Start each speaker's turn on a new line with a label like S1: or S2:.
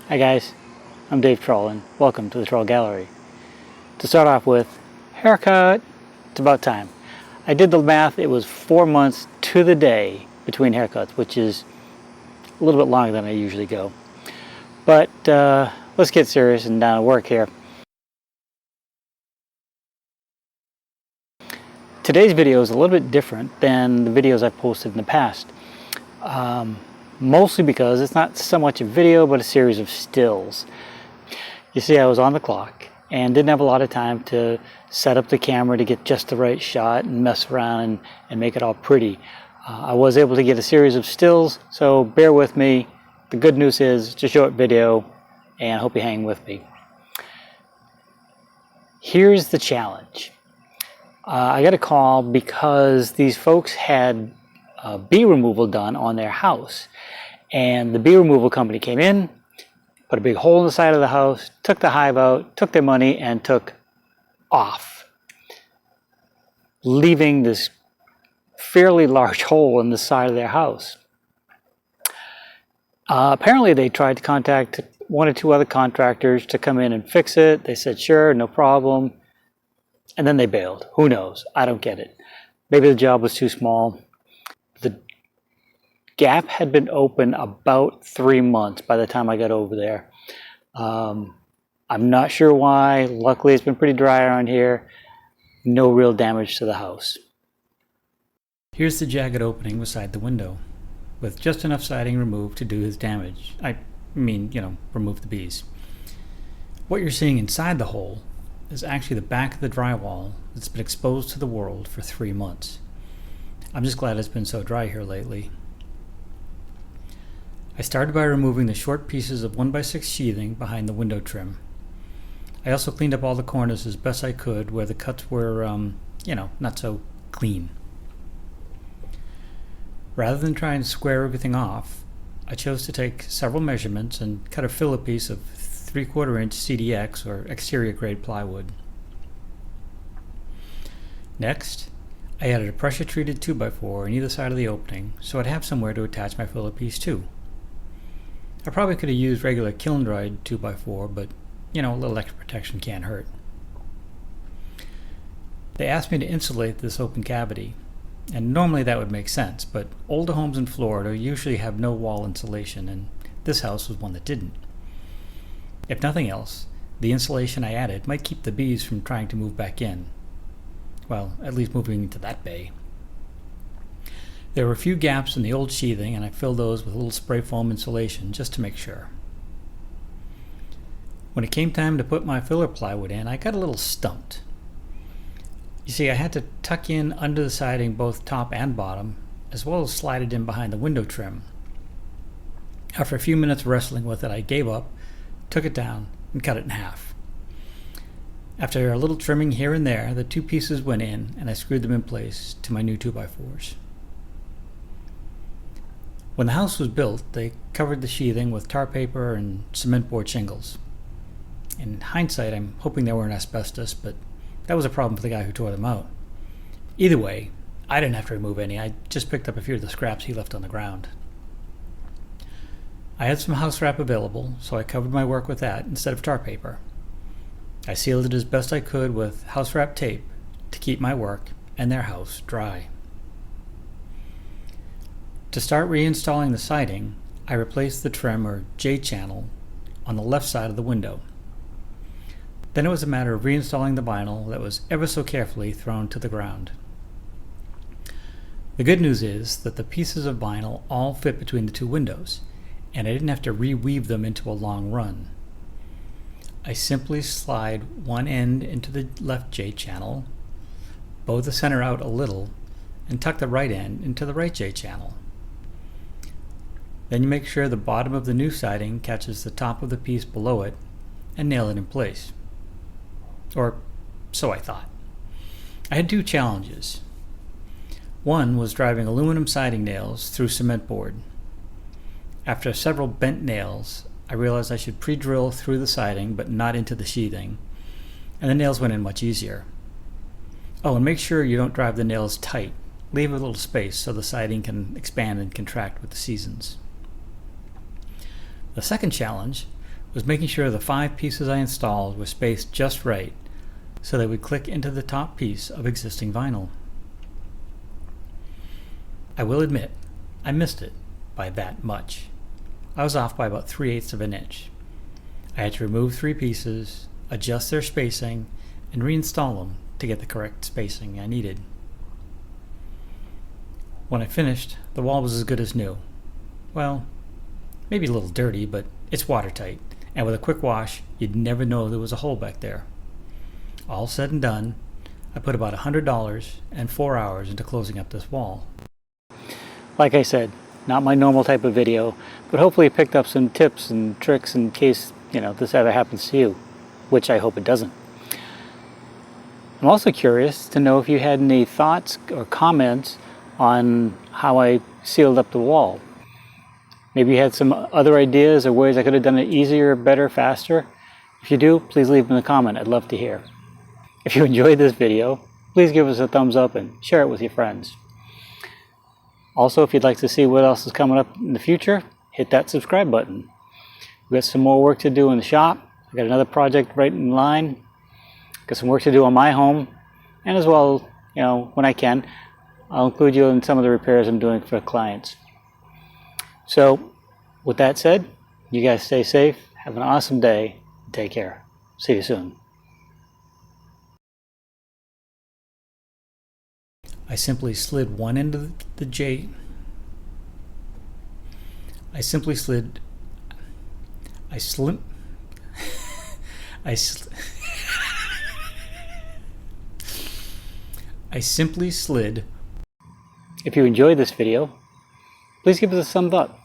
S1: Hi guys, I'm Dave Troll and welcome to the Troll Gallery. To start off with, haircut. It's about time. I did the math, it was 4 months to the day between haircuts, which is a little bit longer than I usually go. But let's get serious and down to work here. Today's video is a little bit different than the videos I've posted in the past. Mostly because it's not so much a video, but a series of stills. You see, I was on the clock and didn't have a lot of time to set up the camera to get just the right shot and mess around and make it all pretty. I was able to get a series of stills, so bear with me. The good news is it's a short video, and I hope you hang with me. Here's the challenge. I got a call because these folks had bee removal done on their house, and the bee removal company came in, put a big hole in the side of the house, took the hive out, took their money, and took off, leaving this fairly large hole in the side of their house. Apparently they tried to contact one or two other contractors to come in and fix it. They said sure, no problem, and then they bailed. Who knows? I don't get it. Maybe the job was too small. The gap had been open about 3 months by the time I got over there. I'm not sure why. Luckily, it's been pretty dry around here. No real damage to the house. Here's the jagged opening beside the window, with just enough siding removed to do his damage. I mean, remove the bees. What you're seeing inside the hole is actually the back of the drywall that's been exposed to the world for 3 months. I'm just glad it's been so dry here lately. I started by removing the short pieces of 1x6 sheathing behind the window trim. I also cleaned up all the corners as best I could where the cuts were, not so clean. Rather than trying to square everything off, I chose to take several measurements and cut a filler piece of 3/4 inch CDX or exterior grade plywood. Next, I added a pressure treated 2x4 on either side of the opening so I'd have somewhere to attach my filler piece to. I probably could have used regular kiln dried 2x4, but a little extra protection can't hurt. They asked me to insulate this open cavity, and normally that would make sense, but older homes in Florida usually have no wall insulation, and this house was one that didn't. If nothing else, the insulation I added might keep the bees from trying to move back in. Well, at least moving into that bay. There were a few gaps in the old sheathing, and I filled those with a little spray foam insulation just to make sure. When it came time to put my filler plywood in, I got a little stumped. You see, I had to tuck in under the siding both top and bottom, as well as slide it in behind the window trim. After a few minutes wrestling with it, I gave up, took it down, and cut it in half. After a little trimming here and there, the two pieces went in, and I screwed them in place to my new 2x4s. When the house was built, they covered the sheathing with tar paper and cement board shingles. In hindsight, I'm hoping they weren't asbestos, but that was a problem for the guy who tore them out. Either way, I didn't have to remove any. I just picked up a few of the scraps he left on the ground. I had some house wrap available, so I covered my work with that instead of tar paper. I sealed it as best I could with house wrap tape to keep my work and their house dry. To start reinstalling the siding, I replaced the trim or J-channel on the left side of the window. Then it was a matter of reinstalling the vinyl that was ever so carefully thrown to the ground. The good news is that the pieces of vinyl all fit between the two windows, and I didn't have to reweave them into a long run. I simply slide one end into the left J-channel, bow the center out a little, and tuck the right end into the right J-channel. Then you make sure the bottom of the new siding catches the top of the piece below it and nail it in place. Or so I thought. I had two challenges. One was driving aluminum siding nails through cement board. After several bent nails, I realized I should pre-drill through the siding but not into the sheathing, and the nails went in much easier. Oh, and make sure you don't drive the nails tight. Leave a little space so the siding can expand and contract with the seasons. The second challenge was making sure the 5 pieces I installed were spaced just right so they would click into the top piece of existing vinyl. I will admit, I missed it by that much. I was off by about 3/8 of an inch. I had to remove 3 pieces, adjust their spacing, and reinstall them to get the correct spacing I needed. When I finished, the wall was as good as new. Well, maybe a little dirty, but it's watertight, and with a quick wash, you'd never know there was a hole back there. All said and done, I put about $100 and 4 hours into closing up this wall. Like I said, not my normal type of video, but hopefully it picked up some tips and tricks in case, this ever happens to you, which I hope it doesn't. I'm also curious to know if you had any thoughts or comments on how I sealed up the wall. Maybe you had some other ideas or ways I could have done it easier, better, faster. If you do, please leave them in the comment. I'd love to hear. If you enjoyed this video, please give us a thumbs up and share it with your friends. Also, if you'd like to see what else is coming up in the future, hit that subscribe button. We've got some more work to do in the shop. I've got another project right in line. Got some work to do on my home, and as well, when I can, I'll include you in some of the repairs I'm doing for clients. So, with that said, you guys stay safe, have an awesome day, and take care. See you soon. I simply slid one end of the J. I simply slid. I slim. I simply slid. If you enjoyed this video, please give us a thumbs up.